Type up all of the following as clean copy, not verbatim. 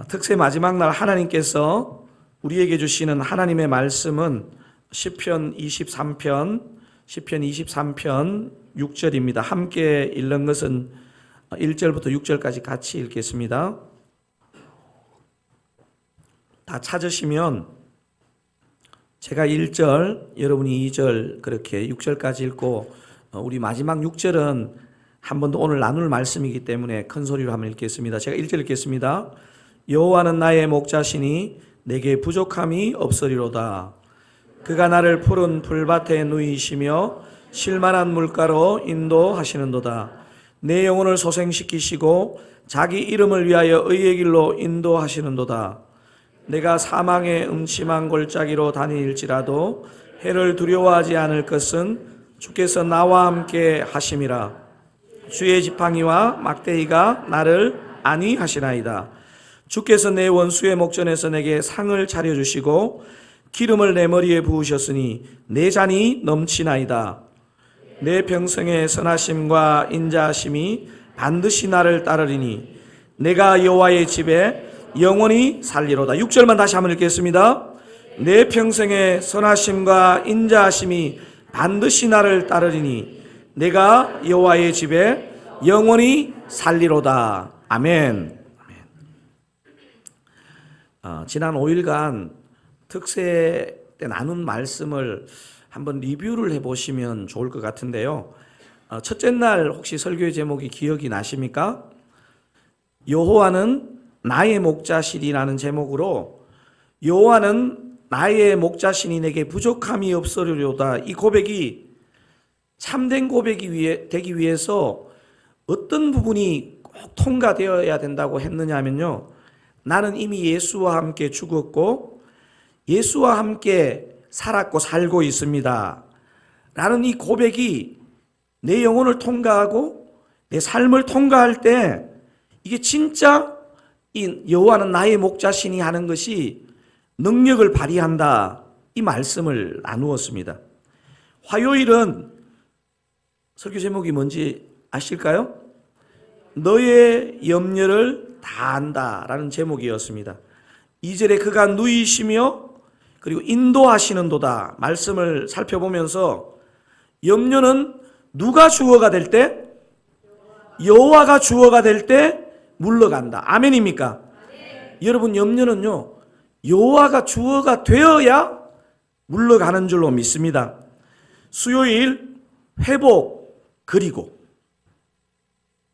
특세 마지막 날 하나님께서 우리에게 주시는 하나님의 말씀은 시편 23편 6절입니다. 함께 읽는 것은 1절부터 6절까지 같이 읽겠습니다. 다 찾으시면 제가 1절, 여러분이 2절 그렇게 6절까지 읽고 우리 마지막 6절은 한 번 더 오늘 나눌 말씀이기 때문에 큰 소리로 한번 읽겠습니다. 제가 1절 읽겠습니다. 여호와는 나의 목자시니 내게 부족함이 없으리로다. 그가 나를 푸른 풀밭에 누이시며 실만한 물가로 인도하시는도다. 내 영혼을 소생시키시고 자기 이름을 위하여 의의 길로 인도하시는도다. 내가 사망의 음침한 골짜기로 다닐지라도 해를 두려워하지 않을 것은 주께서 나와 함께 하심이라. 주의 지팡이와 막대기가 나를 안위하시나이다. 주께서 내 원수의 목전에서 내게 상을 차려주시고 기름을 내 머리에 부으셨으니 내 잔이 넘치나이다. 내 평생의 선하심과 인자하심이 반드시 나를 따르리니 내가 여호와의 집에 영원히 살리로다. 6절만 다시 한번 읽겠습니다. 내 평생의 선하심과 인자하심이 반드시 나를 따르리니 내가 여호와의 집에 영원히 살리로다. 아멘. 지난 5일간 특세 때 나눈 말씀을 한번 리뷰를 해보시면 좋을 것 같은데요. 첫째 날 혹시 설교의 제목이 기억이 나십니까? 여호와는 나의 목자시리라는 제목으로 여호와는 나의 목자시니 내게 부족함이 없으리로다. 이 고백이 참된 고백이 되기 위해서 어떤 부분이 꼭 통과되어야 된다고 했느냐 하면요. 나는 이미 예수와 함께 죽었고 예수와 함께 살았고 살고 있습니다. 라는 이 고백이 내 영혼을 통과하고 내 삶을 통과할 때 이게 진짜 이 여호와는 나의 목자시니 하는 것이 능력을 발휘한다. 이 말씀을 나누었습니다. 화요일은 설교 제목이 뭔지 아실까요? 너의 염려를 다 안다라는 제목이었습니다. 2절에 그가 누이시며 그리고 인도하시는도다 말씀을 살펴보면서 염려는 누가 주어가 될 때? 여호와가 주어가 될 때 물러간다. 아멘입니까? 네. 여러분 염려는요 여호와가 주어가 되어야 물러가는 줄로 믿습니다. 수요일 회복 그리고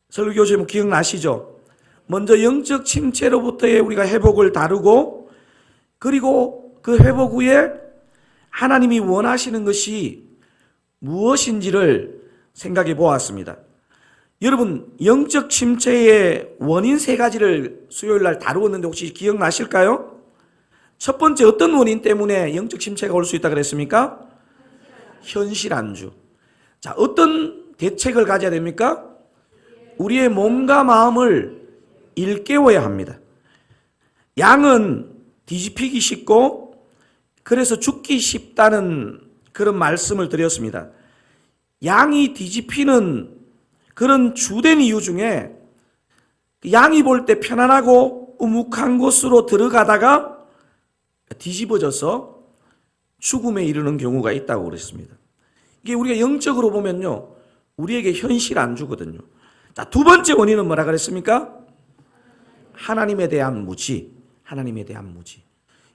설교 제목 기억나시죠? 먼저 영적 침체로부터의 우리가 회복을 다루고 그리고 그 회복 후에 하나님이 원하시는 것이 무엇인지를 생각해 보았습니다. 여러분 영적 침체의 원인 3가지를 수요일 날 다루었는데 혹시 기억나실까요? 첫 번째 어떤 원인 때문에 영적 침체가 올 수 있다 그랬습니까? 현실 안주. 자, 어떤 대책을 가져야 됩니까? 우리의 몸과 마음을 일깨워야 합니다. 양은 뒤집히기 쉽고 그래서 죽기 쉽다는 그런 말씀을 드렸습니다. 양이 뒤집히는 그런 주된 이유 중에 양이 볼 때 편안하고 우묵한 곳으로 들어가다가 뒤집어져서 죽음에 이르는 경우가 있다고 그랬습니다. 이게 우리가 영적으로 보면요 우리에게 현실 안 주거든요. 자, 두 번째 원인은 뭐라 그랬습니까? 하나님에 대한 무지. 하나님에 대한 무지.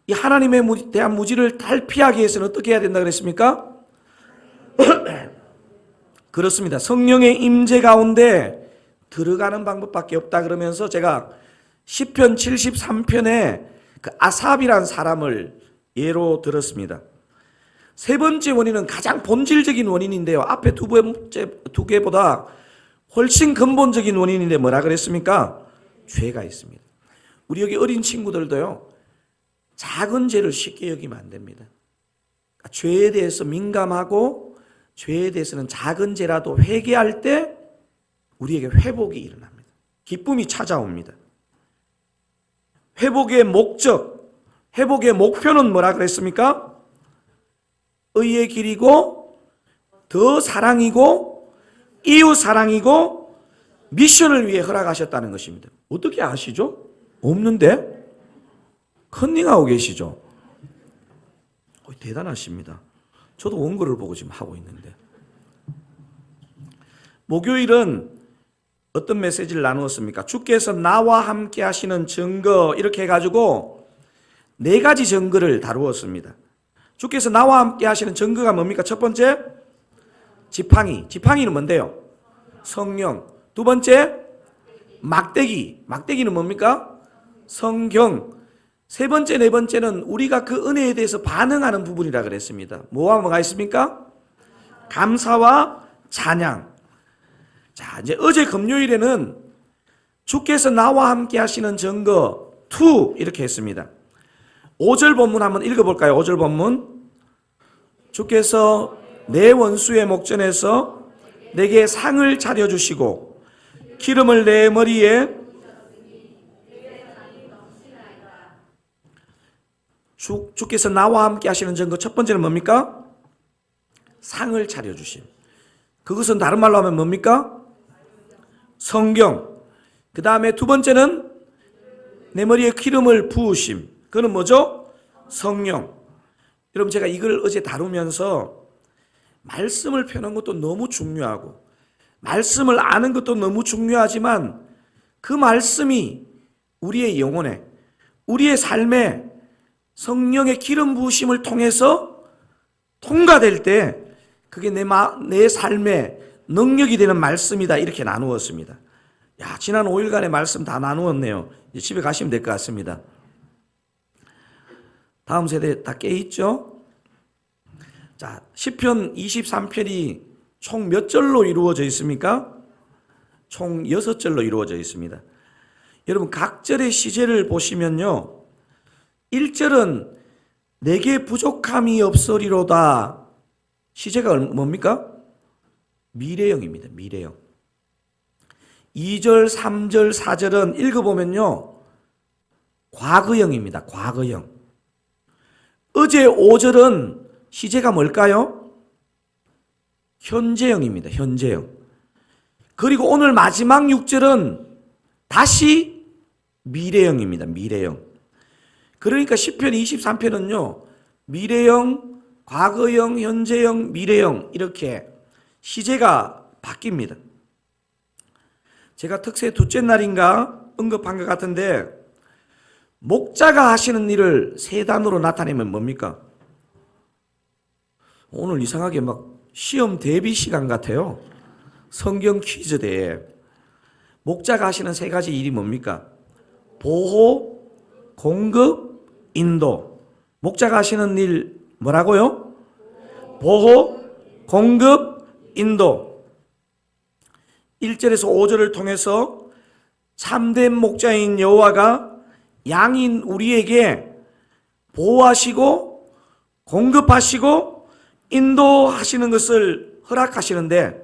이 하나님에 대한 무지를 탈피하기 위해서는 어떻게 해야 된다 그랬습니까? 그렇습니다. 성령의 임재 가운데 들어가는 방법밖에 없다 그러면서 제가 시편 73편에 그 아삽이란 사람을 예로 들었습니다. 세 번째 원인은 가장 본질적인 원인인데요. 앞에 두 개보다 훨씬 근본적인 원인인데 뭐라 그랬습니까? 죄가 있습니다. 우리 여기 어린 친구들도요. 작은 죄를 쉽게 여기면 안 됩니다. 죄에 대해서 민감하고 죄에 대해서는 작은 죄라도 회개할 때 우리에게 회복이 일어납니다. 기쁨이 찾아옵니다. 회복의 목적, 회복의 목표는 뭐라 그랬습니까? 의의 길이고 더 사랑이고 이웃 사랑이고 미션을 위해 허락하셨다는 것입니다. 어떻게 아시죠? 없는데? 컨닝하고 계시죠? 대단하십니다. 저도 원고를 보고 지금 하고 있는데. 목요일은 어떤 메시지를 나누었습니까? 주께서 나와 함께 하시는 증거 이렇게 해가지고 4가지 증거를 다루었습니다. 주께서 나와 함께 하시는 증거가 뭡니까? 첫 번째, 지팡이. 지팡이는 뭔데요? 성령. 두 번째, 막대기. 막대기는 뭡니까? 성경. 세 번째, 네 번째는 우리가 그 은혜에 대해서 반응하는 부분이라 그랬습니다. 뭐가 있습니까? 감사와 찬양. 자, 이제 어제 금요일에는 주께서 나와 함께 하시는 증거 2 이렇게 했습니다. 5절 본문 한번 읽어볼까요? 5절 본문. 주께서 내 원수의 목전에서 내게 상을 차려주시고 기름을 내 머리에 주께서 나와 함께 하시는 증거 첫 번째는 뭡니까? 상을 차려주심. 그것은 다른 말로 하면 뭡니까? 성경. 그 다음에 두 번째는 내 머리에 기름을 부으심. 그거는 뭐죠? 성령. 여러분 제가 이걸 어제 다루면서 말씀을 펴는 것도 너무 중요하고 말씀을 아는 것도 너무 중요하지만 그 말씀이 우리의 영혼에 우리의 삶에 성령의 기름 부으심을 통해서 통과될 때 그게 내 삶의 능력이 되는 말씀이다 이렇게 나누었습니다. 야, 지난 5일간의 말씀 다 나누었네요. 이제 집에 가시면 될 것 같습니다. 다음 세대 다 깨있죠? 자, 시편 23편이 총 몇 절로 이루어져 있습니까? 총 6절로 이루어져 있습니다. 여러분 각 절의 시제를 보시면요. 1절은 내게 부족함이 없으리로다. 시제가 뭡니까? 미래형입니다. 미래형. 2절, 3절, 4절은 읽어보면요. 과거형입니다. 과거형. 어제 5절은 시제가 뭘까요? 현재형입니다. 현재형. 그리고 오늘 마지막 6절은 다시 미래형입니다. 미래형. 그러니까 시편 23편은요. 미래형, 과거형, 현재형, 미래형 이렇게 시제가 바뀝니다. 제가 특세 둘째 날인가 언급한 것 같은데 목자가 하시는 일을 3단어로 나타내면 뭡니까? 오늘 이상하게 막 시험 대비 시간 같아요. 성경 퀴즈 대회. 목자가 하시는 3가지 일이 뭡니까? 보호, 공급, 인도. 목자가 하시는 일 뭐라고요? 보호, 공급, 인도. 1절에서 5절을 통해서 참된 목자인 여호와가 양인 우리에게 보호하시고 공급하시고 인도하시는 것을 허락하시는데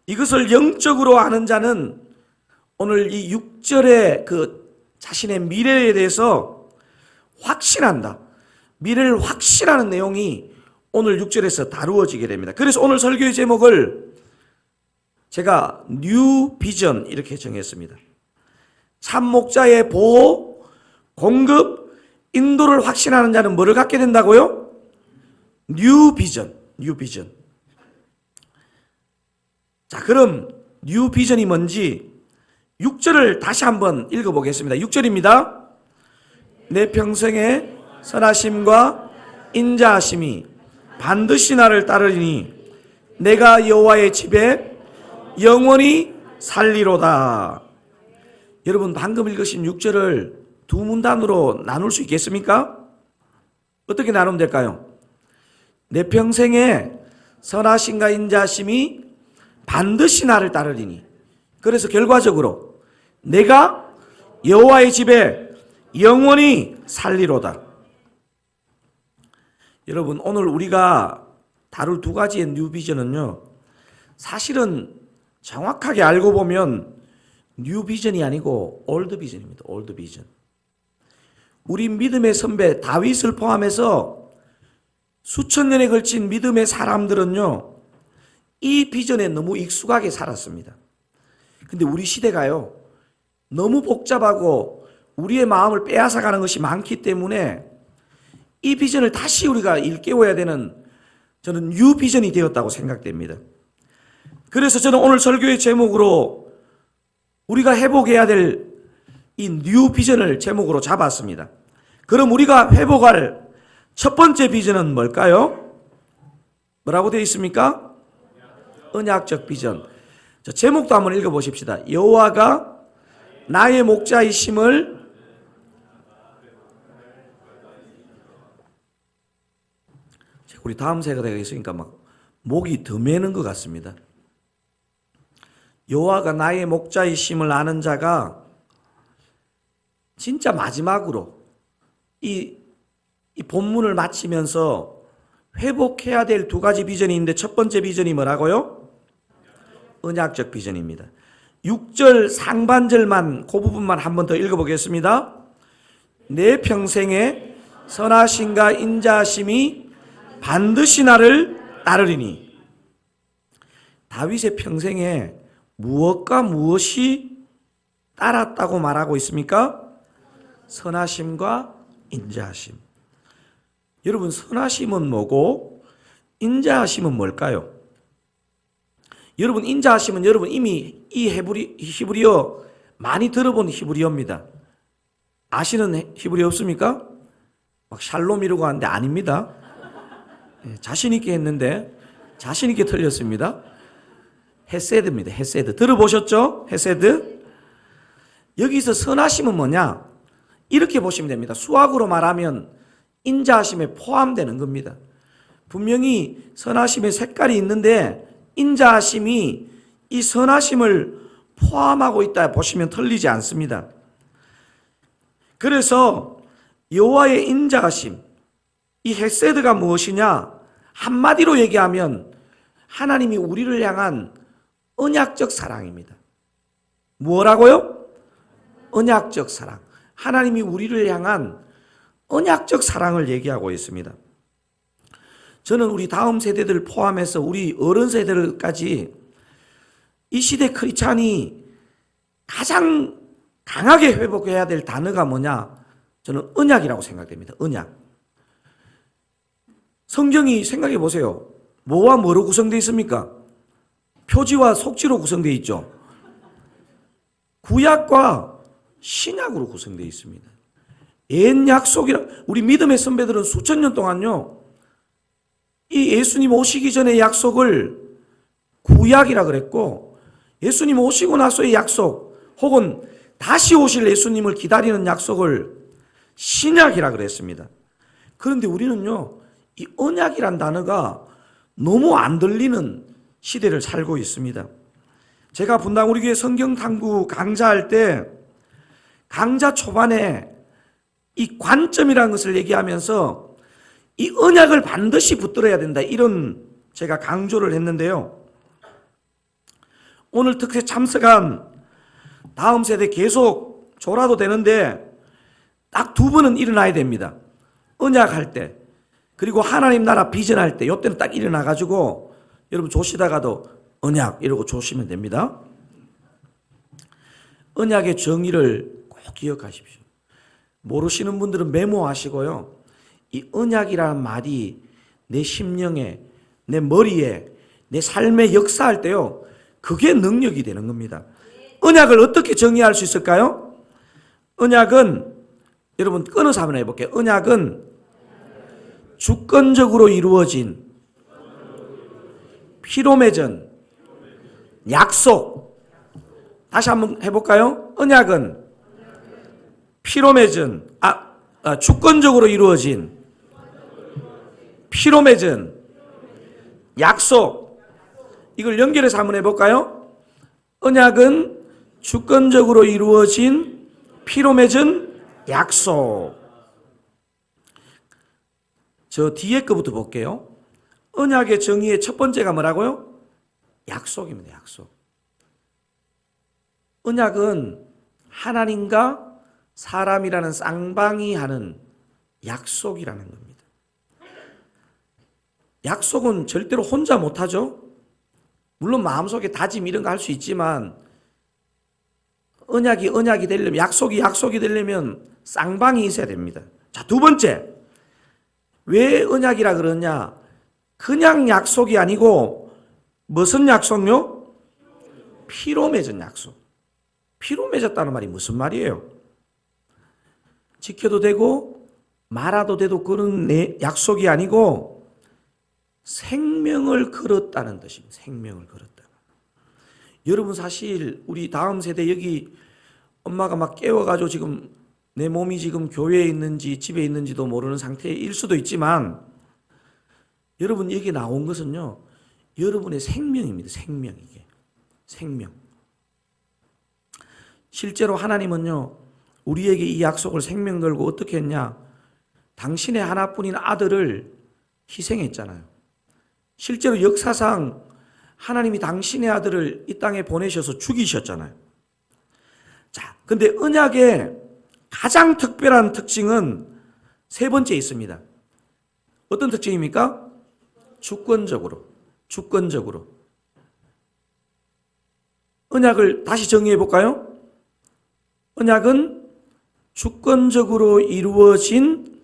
이것을 영적으로 아는 자는 오늘 이 6절의 그 자신의 미래에 대해서 확신한다. 미래를 확신하는 내용이 오늘 6절에서 다루어지게 됩니다. 그래서 오늘 설교의 제목을 제가 뉴 비전 이렇게 정했습니다. 참 목자의 보호, 공급, 인도를 확신하는 자는 뭐를 갖게 된다고요? 뉴 비전, 뉴 비전. 자, 그럼 뉴 비전이 뭔지 6절을 다시 한번 읽어보겠습니다. 6절입니다. 내 평생의 선하심과 인자하심이 반드시 나를 따르리니 내가 여호와의 집에 영원히 살리로다. 여러분 방금 읽으신 6절을 두 문단으로 나눌 수 있겠습니까? 어떻게 나누면 될까요? 내 평생의 선하심과 인자하심이 반드시 나를 따르리니 그래서 결과적으로 내가 여호와의 집에 영원히 살리로다. 여러분 오늘 우리가 다룰 2가지의 뉴비전은요 사실은 정확하게 알고 보면 뉴비전이 아니고 올드비전입니다. 올드비전. 우리 믿음의 선배 다윗을 포함해서 수천 년에 걸친 믿음의 사람들은요 이 비전에 너무 익숙하게 살았습니다. 근데 우리 시대가요 너무 복잡하고 우리의 마음을 빼앗아가는 것이 많기 때문에 이 비전을 다시 우리가 일깨워야 되는 저는 뉴 비전이 되었다고 생각됩니다. 그래서 저는 오늘 설교의 제목으로 우리가 회복해야 될 이 뉴 비전을 제목으로 잡았습니다. 그럼 우리가 회복할 첫 번째 비전은 뭘까요? 뭐라고 되어 있습니까? 언약적 비전. 자, 제목도 한번 읽어보십시다. 여호와가 나의 목자이심을 우리 다음 세대가 있으니까 막 목이 더 매는 것 같습니다. 여호와가 나의 목자이심을 아는 자가 진짜 마지막으로 이 본문을 마치면서 회복해야 될 두 가지 비전이 있는데 첫 번째 비전이 뭐라고요? 언약적 비전입니다. 6절 상반절만 그 부분만 한 번 더 읽어보겠습니다. 내 평생에 선하심과 인자하심이 반드시 나를 따르리니. 다윗의 평생에 무엇과 무엇이 따랐다고 말하고 있습니까? 선하심과 인자하심. 여러분, 선하심은 뭐고 인자하심은 뭘까요? 여러분, 인자하심은 여러분 이미 이 히브리어 많이 들어본 히브리어입니다. 아시는 히브리어 없습니까? 막 샬롬 이러고 하는데 아닙니다. 자신 있게 했는데 자신 있게 틀렸습니다. 헤세드입니다. 헤세드. 들어보셨죠? 헤세드. 여기서 선하심은 뭐냐? 이렇게 보시면 됩니다. 수학으로 말하면 인자하심에 포함되는 겁니다. 분명히 선하심의 색깔이 있는데 인자하심이 이 선하심을 포함하고 있다 보시면 틀리지 않습니다. 그래서 여호와의 인자하심, 이 헤세드가 무엇이냐? 한마디로 얘기하면 하나님이 우리를 향한 언약적 사랑입니다. 뭐라고요? 언약적 사랑. 하나님이 우리를 향한 언약적 사랑을 얘기하고 있습니다. 저는 우리 다음 세대들 포함해서 우리 어른 세대들까지 이 시대 크리스찬이 가장 강하게 회복해야 될 단어가 뭐냐? 저는 언약이라고 생각됩니다. 언약. 성경이 생각해 보세요. 뭐와 뭐로 구성되어 있습니까? 표지와 속지로 구성되어 있죠. 구약과 신약으로 구성되어 있습니다. 옛 약속이라, 우리 믿음의 선배들은 수천 년 동안요, 이 예수님 오시기 전의 약속을 구약이라 그랬고, 예수님 오시고 나서의 약속, 혹은 다시 오실 예수님을 기다리는 약속을 신약이라 그랬습니다. 그런데 우리는요, 이 언약이란 단어가 너무 안 들리는 시대를 살고 있습니다. 제가 분당 우리 교회 성경 탐구 강좌할 때 강좌 초반에 이 관점이라는 것을 얘기하면서 이 언약을 반드시 붙들어야 된다, 이런 제가 강조를 했는데요. 오늘 특세 참석한 다음 세대 계속 졸아도 되는데 딱 두 번은 일어나야 됩니다. 언약할 때, 그리고 하나님 나라 비전할 때, 이때는 딱 일어나가지고 여러분 조시다가도 언약 이러고 조시면 됩니다. 언약의 정의를 꼭 기억하십시오. 모르시는 분들은 메모하시고요. 이 언약이라는 말이 내 심령에, 내 머리에, 내 삶에 역사할 때요, 그게 능력이 되는 겁니다. 언약을 어떻게 정의할 수 있을까요? 언약은, 여러분 끊어서 한번 해볼게요. 언약은 주권적으로 이루어진 피로 맺은 약속. 다시 한번 해볼까요? 언약은 피로 맺은, 주권적으로 이루어진 피로 맺은 약속. 이걸 연결해서 한번 해볼까요? 언약은 주권적으로 이루어진 피로 맺은 약속. 저 뒤에 거부터 볼게요. 언약의 정의의 첫 번째가 뭐라고요? 약속입니다. 약속. 언약은 하나님과 사람이라는 쌍방이 하는 약속이라는 겁니다. 약속은 절대로 혼자 못하죠. 물론 마음속에 다짐 이런 거 할 수 있지만 언약이 되려면, 약속이 되려면 쌍방이 있어야 됩니다. 자, 두 번째. 왜 언약이라 그러냐? 그냥 약속이 아니고 무슨 약속요? 피로 맺은 약속. 피로 맺었다는 말이 무슨 말이에요? 지켜도 되고 말아도 돼도 그런 약속이 아니고 생명을 걸었다는 뜻입니다. 생명을 걸었다. 여러분 사실 우리 다음 세대 여기 엄마가 막 깨워가지고 지금 내 몸이 지금 교회에 있는지 집에 있는지도 모르는 상태일 수도 있지만 여러분 여기 나온 것은요 여러분의 생명입니다. 생명. 이게 생명. 실제로 하나님은요 우리에게 이 약속을 생명 걸고 어떻게 했냐? 당신의 하나뿐인 아들을 희생했잖아요. 실제로 역사상 하나님이 당신의 아들을 이 땅에 보내셔서 죽이셨잖아요. 자, 근데 언약의 가장 특별한 특징은 세 번째 있습니다. 어떤 특징입니까? 주권적으로. 언약을 다시 정리해 볼까요? 언약은 주권적으로 이루어진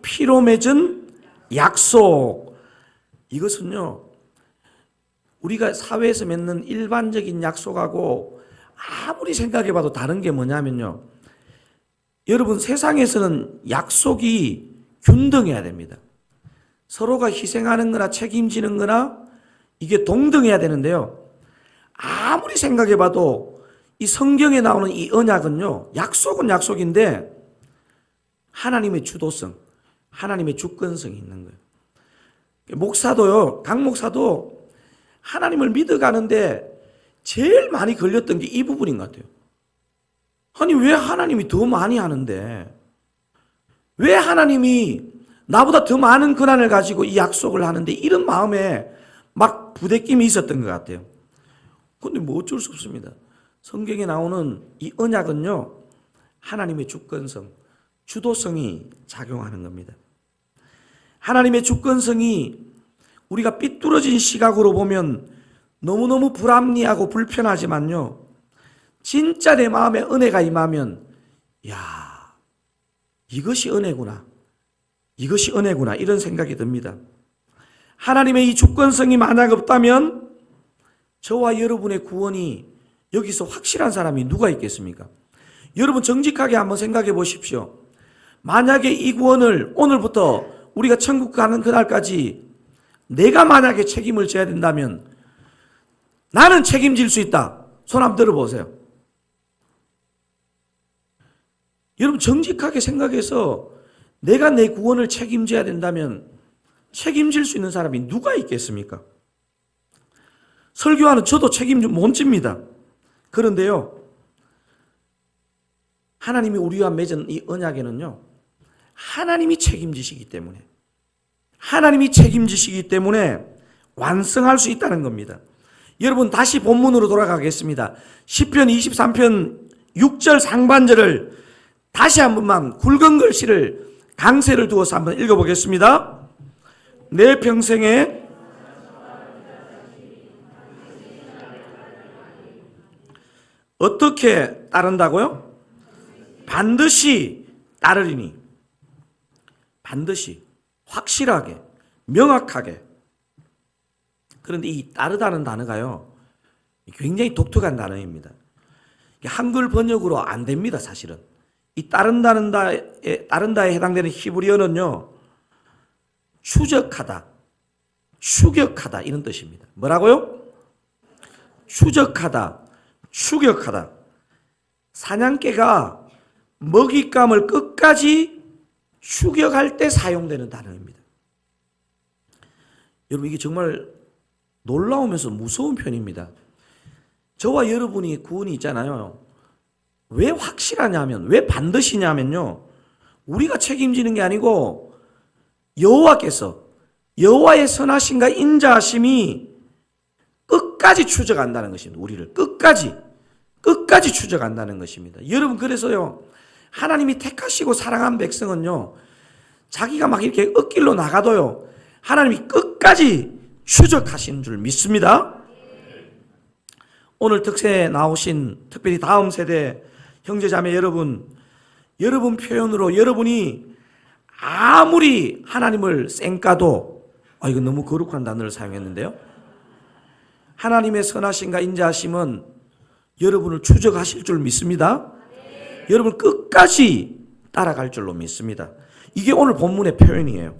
피로 맺은 약속. 이것은요, 우리가 사회에서 맺는 일반적인 약속하고 아무리 생각해 봐도 다른 게 뭐냐면요. 여러분 세상에서는 약속이 균등해야 됩니다. 서로가 희생하는 거나 책임지는 거나 이게 동등해야 되는데요. 아무리 생각해 봐도 이 성경에 나오는 이 언약은요. 약속은 약속인데 하나님의 주도성, 하나님의 주권성이 있는 거예요. 목사도요. 각 목사도 하나님을 믿어가는데 제일 많이 걸렸던 게 이 부분인 것 같아요. 아니 왜 하나님이 더 많이 하는데 왜 하나님이 나보다 더 많은 권한을 가지고 이 약속을 하는데 이런 마음에 막 부대낌이 있었던 것 같아요. 그런데 뭐 어쩔 수 없습니다. 성경에 나오는 이 언약은요 하나님의 주권성, 주도성이 작용하는 겁니다. 하나님의 주권성이 우리가 삐뚤어진 시각으로 보면 너무너무 불합리하고 불편하지만요. 진짜 내 마음에 은혜가 임하면 야, 이것이 은혜구나. 이런 생각이 듭니다. 하나님의 이 주권성이 만약 없다면 저와 여러분의 구원이 여기서 확실한 사람이 누가 있겠습니까? 여러분 정직하게 한번 생각해 보십시오. 만약에 이 구원을 오늘부터 우리가 천국 가는 그날까지 내가 만약에 책임을 져야 된다면 나는 책임질 수 있다. 손 한번 들어보세요. 여러분 정직하게 생각해서 내가 내 구원을 책임져야 된다면 책임질 수 있는 사람이 누가 있겠습니까? 설교하는 저도 책임 못 집니다. 그런데요. 하나님이 우리와 맺은 이 언약에는요. 하나님이 책임지시기 때문에 완성할 수 있다는 겁니다. 여러분 다시 본문으로 돌아가겠습니다. 시편 23편 6절 상반절을 다시 한 번만 굵은 글씨를 강세를 두어서 한번 읽어보겠습니다. 내 평생에 어떻게 따른다고요? 반드시 따르리니. 반드시, 확실하게, 명확하게. 그런데 이 따르다는 단어가요, 굉장히 독특한 단어입니다. 한글 번역으로 안 됩니다, 사실은. 이 따른다에 해당되는 히브리어는요, 추적하다, 추격하다, 이런 뜻입니다. 뭐라고요? 추적하다, 추격하다. 사냥개가 먹잇감을 끝까지 추격할 때 사용되는 단어입니다. 여러분, 이게 정말 놀라우면서 무서운 편입니다. 저와 여러분이 구원이 있잖아요. 왜 확실하냐면, 왜 반드시냐면요, 우리가 책임지는 게 아니고 여호와께서, 여호와의 선하심과 인자하심이 끝까지 추적한다는 것입니다. 우리를 끝까지 추적한다는 것입니다. 여러분, 그래서요, 하나님이 택하시고 사랑한 백성은요, 자기가 막 이렇게 엇길로 나가도요, 하나님이 끝까지 추적하시는 줄 믿습니다. 오늘 특세에 나오신 특별히 다음 세대 형제자매 여러분 표현으로 여러분이 아무리 하나님을 쌩까도 이거 너무 거룩한 단어를 사용했는데요. 하나님의 선하심과 인자하심은 여러분을 추적하실 줄 믿습니다. 여러분 끝까지 따라갈 줄로 믿습니다. 이게 오늘 본문의 표현이에요.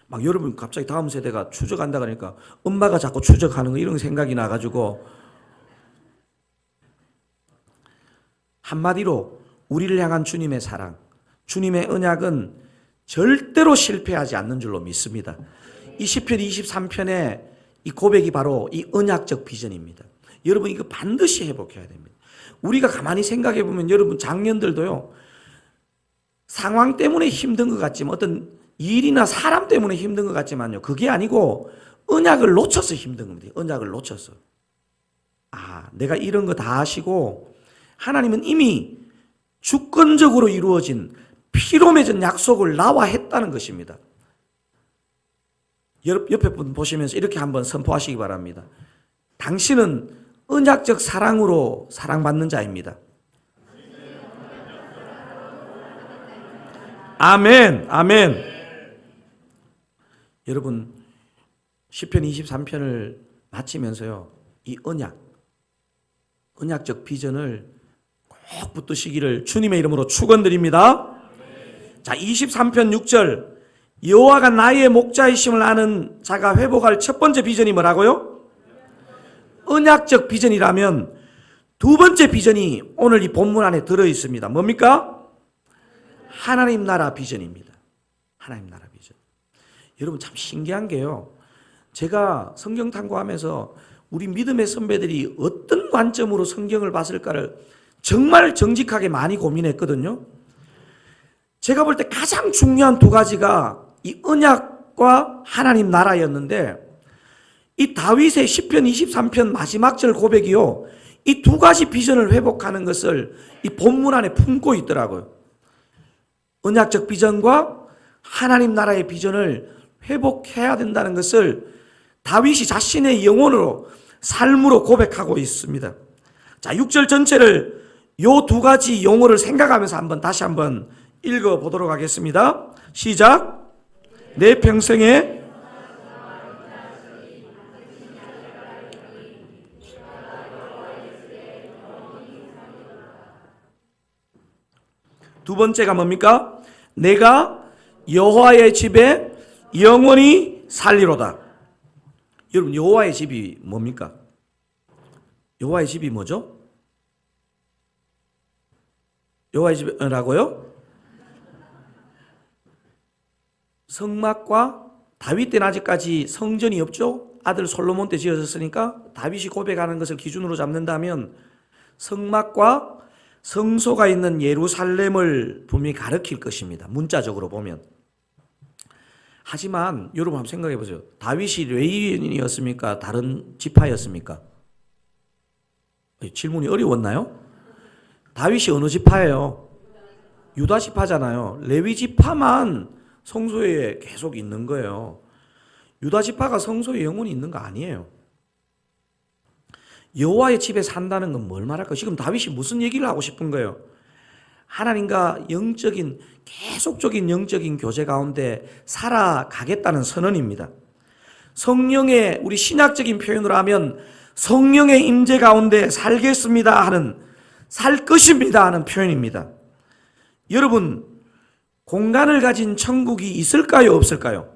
막 여러분 갑자기 다음 세대가 추적한다 그러니까 엄마가 자꾸 추적하는 거 이런 생각이 나가지고 한마디로 우리를 향한 주님의 사랑, 주님의 언약은 절대로 실패하지 않는 줄로 믿습니다. 이 시편 23편의 이 고백이 바로 이 언약적 비전입니다. 여러분 이거 반드시 회복해야 됩니다. 우리가 가만히 생각해 보면 여러분 작년들도요. 상황 때문에 힘든 것 같지만 어떤 일이나 사람 때문에 힘든 것 같지만요. 그게 아니고 언약을 놓쳐서 힘든 겁니다. 언약을 놓쳐서. 내가 이런 거 다 아시고 하나님은 이미 주권적으로 이루어진 피로 맺은 약속을 나와 했다는 것입니다. 옆에 분 보시면서 이렇게 한번 선포하시기 바랍니다. 당신은 언약적 사랑으로 사랑받는 자입니다. 아멘, 아멘. 여러분, 시편 23편을 마치면서요, 이 언약적 비전을 꼭 붙드시기를 주님의 이름으로 축원드립니다. 자, 23편 6절. 여호와가 나의 목자이심을 아는 자가 회복할 첫 번째 비전이 뭐라고요? 언약적 비전이라면 두 번째 비전이 오늘 이 본문 안에 들어 있습니다. 뭡니까? 하나님 나라 비전입니다. 하나님 나라 비전. 여러분 참 신기한 게요. 제가 성경 탐구하면서 우리 믿음의 선배들이 어떤 관점으로 성경을 봤을까를 정말 정직하게 많이 고민했거든요. 제가 볼 때 가장 중요한 두 가지가 이 언약과 하나님 나라였는데 이 다윗의 시편 23편 마지막 절 고백이요. 이 두 가지 비전을 회복하는 것을 이 본문 안에 품고 있더라고요. 언약적 비전과 하나님 나라의 비전을 회복해야 된다는 것을 다윗이 자신의 영혼으로 삶으로 고백하고 있습니다. 자, 6절 전체를 요 두 가지 용어를 생각하면서 다시 한번 읽어 보도록 하겠습니다. 시작. 내 평생에 두 번째가 뭡니까? 내가 여호와의 집에 영원히 살리로다. 여러분 여호와의 집이 뭡니까? 여호와의 집이 뭐죠? 여호와의 집이라고요? 성막과 다윗 때는 아직까지 성전이 없죠. 아들 솔로몬 때 지어졌으니까 다윗이 고백하는 것을 기준으로 잡는다면 성막과 성소가 있는 예루살렘을 분명히 가리킬 것입니다. 문자적으로 보면. 하지만 여러분 한번 생각해 보세요. 다윗이 레위인이었습니까? 다른 지파였습니까? 질문이 어려웠나요? 다윗이 어느 지파예요? 유다 지파잖아요. 레위 지파만 성소에 계속 있는 거예요. 유다 지파가 성소에 영원히 있는 거 아니에요. 여호와의 집에 산다는 건 뭘 말할까? 지금 다윗이 무슨 얘기를 하고 싶은 거예요? 하나님과 계속적인 영적인 교제 가운데 살아가겠다는 선언입니다. 성령의 우리 신약적인 표현으로 하면 성령의 임재 가운데 살겠습니다 하는 살 것입니다 하는 표현입니다. 여러분 공간을 가진 천국이 있을까요? 없을까요?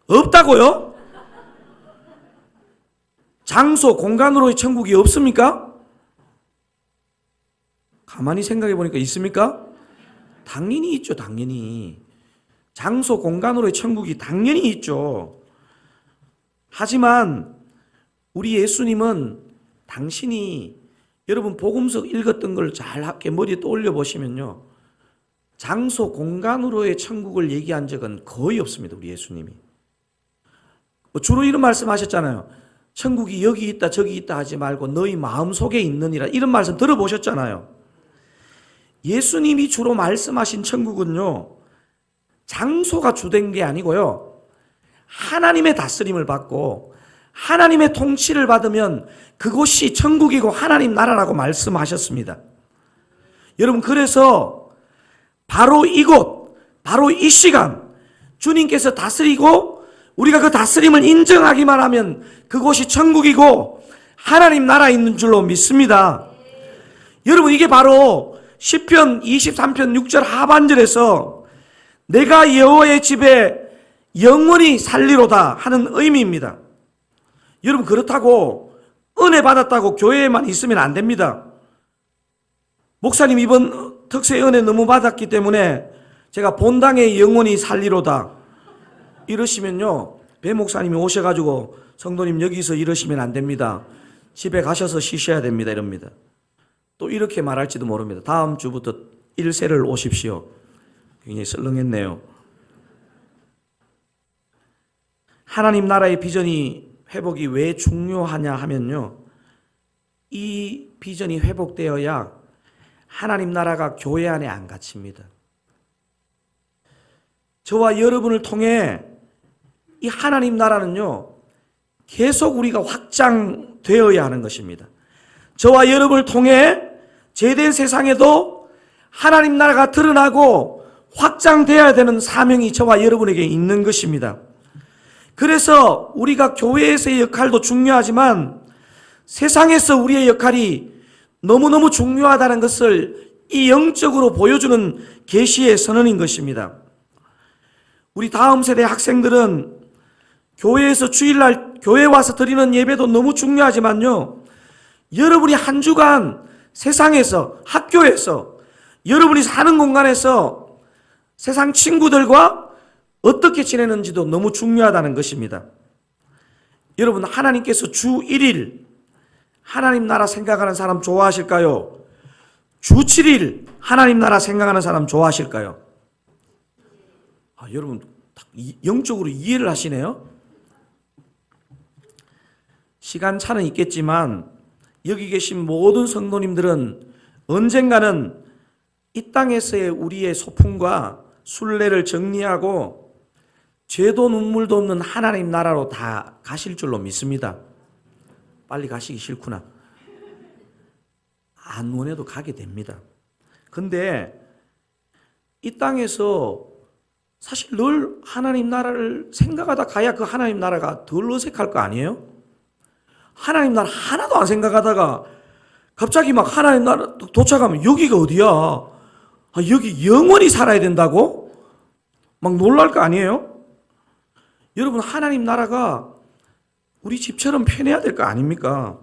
없다고요? 장소, 공간으로의 천국이 없습니까? 가만히 생각해 보니까 있습니까? 당연히 있죠, 당연히. 장소, 공간으로의 천국이 당연히 있죠. 하지만 우리 예수님은 당신이 여러분 복음서 읽었던 걸 잘 머리에 떠올려 보시면요. 장소, 공간으로의 천국을 얘기한 적은 거의 없습니다, 우리 예수님이. 주로 이런 말씀 하셨잖아요. 천국이 여기 있다 저기 있다 하지 말고 너희 마음속에 있느니라 이런 말씀 들어보셨잖아요. 예수님이 주로 말씀하신 천국은요. 장소가 주된 게 아니고요. 하나님의 다스림을 받고 하나님의 통치를 받으면 그곳이 천국이고 하나님 나라라고 말씀하셨습니다. 여러분, 그래서 바로 이곳, 바로 이 시간 주님께서 다스리고 우리가 그 다스림을 인정하기만 하면 그곳이 천국이고 하나님 나라에 있는 줄로 믿습니다. 여러분, 이게 바로 시편 23편 6절 하반절에서 내가 여호와의 집에 영원히 살리로다 하는 의미입니다. 여러분, 그렇다고 은혜 받았다고 교회에만 있으면 안 됩니다. 목사님 이번 특세 은혜 너무 받았기 때문에 제가 본당에 영원히 살리로다 이러시면요, 배 목사님이 오셔가지고 성도님 여기서 이러시면 안 됩니다. 집에 가셔서 쉬셔야 됩니다. 이럽니다. 또 이렇게 말할지도 모릅니다. 다음 주부터 1세를 오십시오. 굉장히 썰렁했네요. 하나님 나라의 비전이 회복이 왜 중요하냐 하면요, 이 비전이 회복되어야 하나님 나라가 교회 안에 안 갇힙니다. 저와 여러분을 통해 이 하나님 나라는요, 계속 우리가 확장되어야 하는 것입니다. 저와 여러분을 통해 죄된 세상에도 하나님 나라가 드러나고 확장되어야 되는 사명이 저와 여러분에게 있는 것입니다. 그래서 우리가 교회에서의 역할도 중요하지만 세상에서 우리의 역할이 너무너무 중요하다는 것을 이 영적으로 보여주는 계시의 선언인 것입니다. 우리 다음 세대 학생들은 교회에서 주일날 교회 와서 드리는 예배도 너무 중요하지만요, 여러분이 한 주간 세상에서, 학교에서, 여러분이 사는 공간에서 세상 친구들과 어떻게 지내는지도 너무 중요하다는 것입니다. 여러분, 하나님께서 주 1일 하나님 나라 생각하는 사람 좋아하실까요? 주 7일 하나님 나라 생각하는 사람 좋아하실까요? 여러분 영적으로 이해를 하시네요. 시간차는 있겠지만 여기 계신 모든 성도님들은 언젠가는 이 땅에서의 우리의 소풍과 순례를 정리하고 죄도 눈물도 없는 하나님 나라로 다 가실 줄로 믿습니다. 빨리 가시기 싫구나. 안 원해도 가게 됩니다. 근데 이 땅에서 사실 늘 하나님 나라를 생각하다 가야 그 하나님 나라가 덜 어색할 거 아니에요? 하나님 나라 하나도 안 생각하다가 갑자기 막 하나님 나라 도착하면 여기가 어디야? 여기 영원히 살아야 된다고? 막 놀랄 거 아니에요? 여러분, 하나님 나라가 우리 집처럼 편해야 될 거 아닙니까?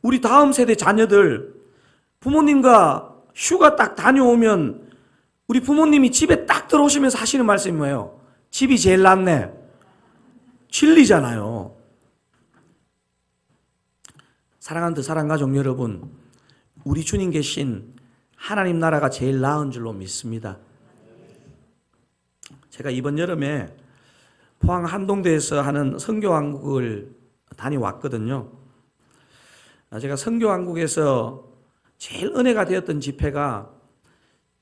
우리 다음 세대 자녀들 부모님과 휴가 딱 다녀오면 우리 부모님이 집에 딱 들어오시면서 하시는 말씀이 뭐예요? 집이 제일 낫네. 진리잖아요. 사랑하는 사랑가족 여러분, 우리 주님 계신 하나님 나라가 제일 나은 줄로 믿습니다. 제가 이번 여름에 포항 한동대에서 하는 선교왕국을 다녀왔거든요. 제가 선교왕국에서 제일 은혜가 되었던 집회가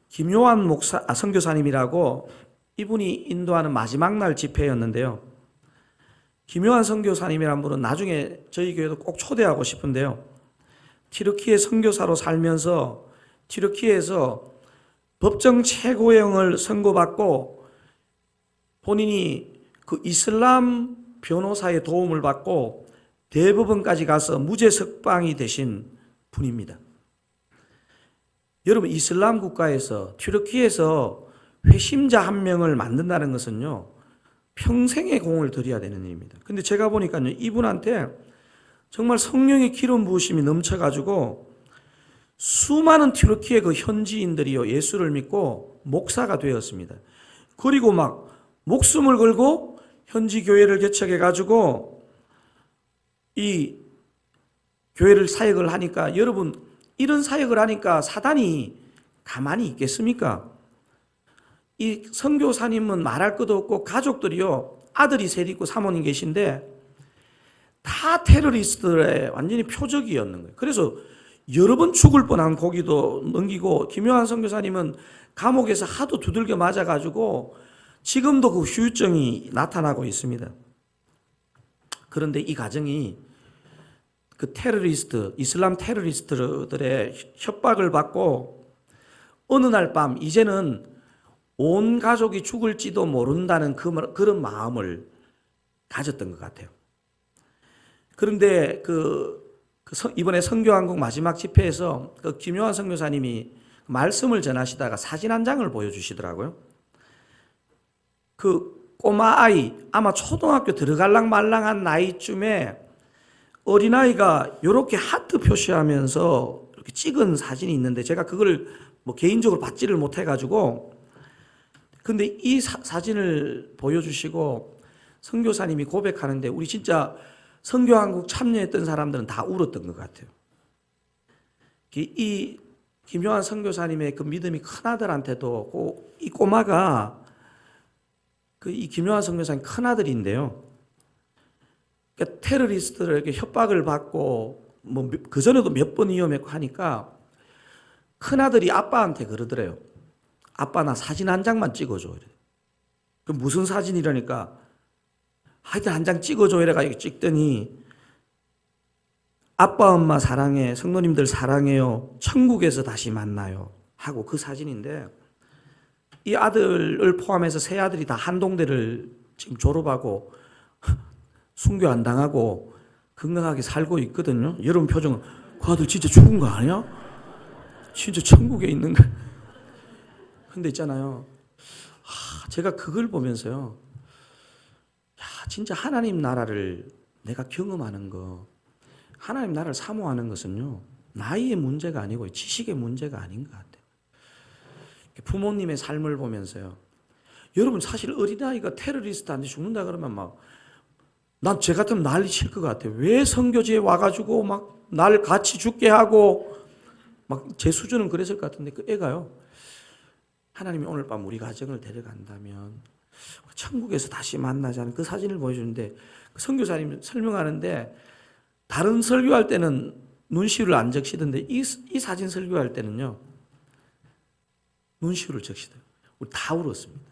김요한 선교사님이라고 이분이 인도하는 마지막 날 집회였는데요. 김요한 선교사님이란 분은 나중에 저희 교회도 꼭 초대하고 싶은데요. 튀르키예 선교사로 살면서 튀르키예에서 법정 최고형을 선고받고 본인이 그 이슬람 변호사의 도움을 받고 대법원까지 가서 무죄 석방이 되신 분입니다. 여러분, 이슬람 국가에서 튀르키예에서 회심자 한 명을 만든다는 것은요, 평생의 공을 들여야 되는 일입니다. 근데 제가 보니까요, 이분한테 정말 성령의 기름 부으심이 넘쳐가지고 수많은 튀르키예 그 현지인들이요, 예수를 믿고 목사가 되었습니다. 그리고 막 목숨을 걸고 현지 교회를 개척해가지고 이 교회를 사역을 하니까, 여러분, 이런 사역을 하니까 사단이 가만히 있겠습니까? 이 선교사님은 말할 것도 없고 가족들이요, 아들이 셋 있고 사모님 계신데 다 테러리스트들의 완전히 표적이었는 거예요. 그래서 여러 번 죽을 뻔한 고기도 넘기고, 김요한 선교사님은 감옥에서 하도 두들겨 맞아가지고 지금도 그 후유증이 나타나고 있습니다. 그런데 이 가정이 그 이슬람 테러리스트들의 협박을 받고 어느 날 밤 이제는 온 가족이 죽을지도 모른다는 그런 마음을 가졌던 것 같아요. 그런데 이번에 선교한국 마지막 집회에서 그 김요한 선교사님이 말씀을 전하시다가 사진 한 장을 보여주시더라고요. 그 꼬마 아이, 아마 초등학교 들어갈랑 말랑한 나이쯤에 어린아이가 이렇게 하트 표시하면서 이렇게 찍은 사진이 있는데 제가 그걸 뭐 개인적으로 받지를 못해가지고 근데 이 사진을 보여주시고 선교사님이 고백하는데 우리 진짜 선교한국 참여했던 사람들은 다 울었던 것 같아요. 이 김요한 선교사님의 그 믿음이 큰아들한테도 이 꼬마가 이 김요한 선교사님 큰아들인데요. 그러니까 테러리스트들에게 협박을 받고 뭐 그 전에도 몇 번 위험했고 하니까 큰아들이 아빠한테 그러더래요. 아빠 나 사진 한 장만 찍어줘. 그 무슨 사진이라니까 하여튼 한 장 찍어줘 이래가지고 찍더니 아빠 엄마 사랑해 성도님들 사랑해요 천국에서 다시 만나요 하고 그 사진인데 이 아들을 포함해서 세 아들이 다 한동대를 지금 졸업하고 순교 안 당하고 건강하게 살고 있거든요. 여러분 표정은 그 아들 진짜 죽은 거 아니야? 진짜 천국에 있는 거. 근데 있잖아요. 제가 그걸 보면서요. 야, 진짜 하나님 나라를 내가 경험하는 거, 하나님 나라를 사모하는 것은요. 나이의 문제가 아니고 지식의 문제가 아닌 것 같아요. 부모님의 삶을 보면서요. 여러분 사실 어린아이가 테러리스트한테 죽는다 그러면 난 쟤 같으면 난리 칠 것 같아요. 왜 선교지에 와가지고 막 날 같이 죽게 하고 제 수준은 그랬을 것 같은데 그 애가요. 하나님이 오늘 밤 우리 가정을 데려간다면 천국에서 다시 만나자는 그 사진을 보여주는데 그 선교사님 설명하는데 다른 설교할 때는 눈시울을 안 적시던데 이 사진 설교할 때는요. 눈시울을 적시더라고요. 우리 다 울었습니다.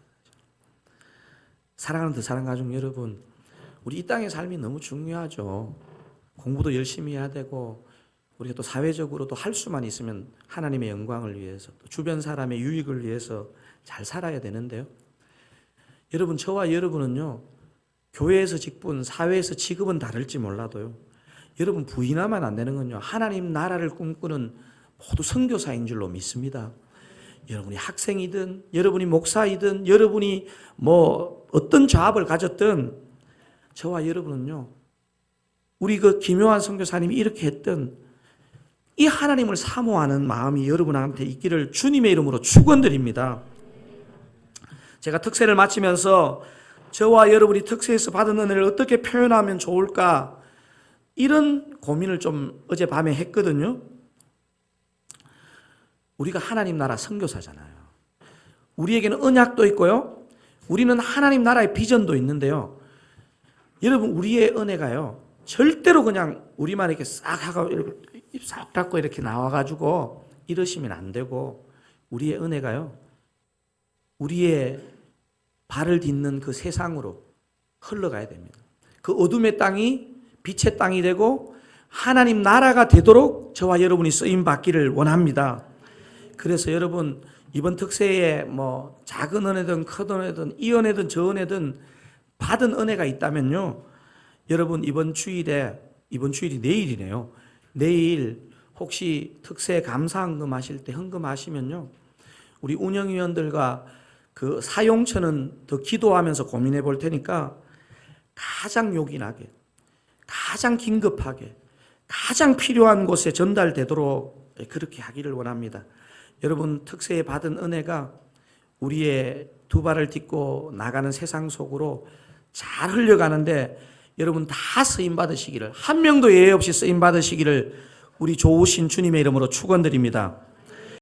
사랑하는 사랑 가족 여러분, 우리 이 땅의 삶이 너무 중요하죠. 공부도 열심히 해야 되고 우리가 또 사회적으로도 할 수만 있으면 하나님의 영광을 위해서 또 주변 사람의 유익을 위해서 잘 살아야 되는데요. 여러분 저와 여러분은요. 교회에서 직분, 사회에서 직업은 다를지 몰라도요. 여러분 부인하면 안 되는 건요. 하나님 나라를 꿈꾸는 모두 선교사인 줄로 믿습니다. 여러분이 학생이든 여러분이 목사이든 여러분이 어떤 잡을 가졌든 저와 여러분은요. 우리 그 김요한 선교사님이 이렇게 했던 이 하나님을 사모하는 마음이 여러분한테 있기를 주님의 이름으로 축원드립니다. 제가 특세를 마치면서 저와 여러분이 특세에서 받은 은혜를 어떻게 표현하면 좋을까 이런 고민을 좀 어젯밤에 했거든요. 우리가 하나님 나라 선교사잖아요. 우리에게는 언약도 있고요. 우리는 하나님 나라의 비전도 있는데요. 여러분 우리의 은혜가요. 절대로 그냥 우리만 이렇게 싹 하고 이렇게 싹 닫고 이렇게 나와가지고 이러시면 안 되고 우리의 은혜가요. 우리의 발을 딛는 그 세상으로 흘러가야 됩니다. 그 어둠의 땅이 빛의 땅이 되고 하나님 나라가 되도록 저와 여러분이 쓰임 받기를 원합니다. 그래서 여러분 이번 특세에 작은 은혜든 큰 은혜든 이 은혜든 저 은혜든 받은 은혜가 있다면요. 여러분 이번 주일이 내일이네요. 내일 혹시 특세 감사헌금 하실 때 헌금하시면요. 우리 운영위원들과 그 사용처는 더 기도하면서 고민해 볼 테니까 가장 요긴하게, 가장 긴급하게, 가장 필요한 곳에 전달되도록 그렇게 하기를 원합니다. 여러분 특세에 받은 은혜가 우리의 두 발을 딛고 나가는 세상 속으로 잘 흘려가는데 여러분 다 쓰임 받으시기를 한 명도 예외 없이 쓰임 받으시기를 우리 좋으신 주님의 이름으로 축원드립니다.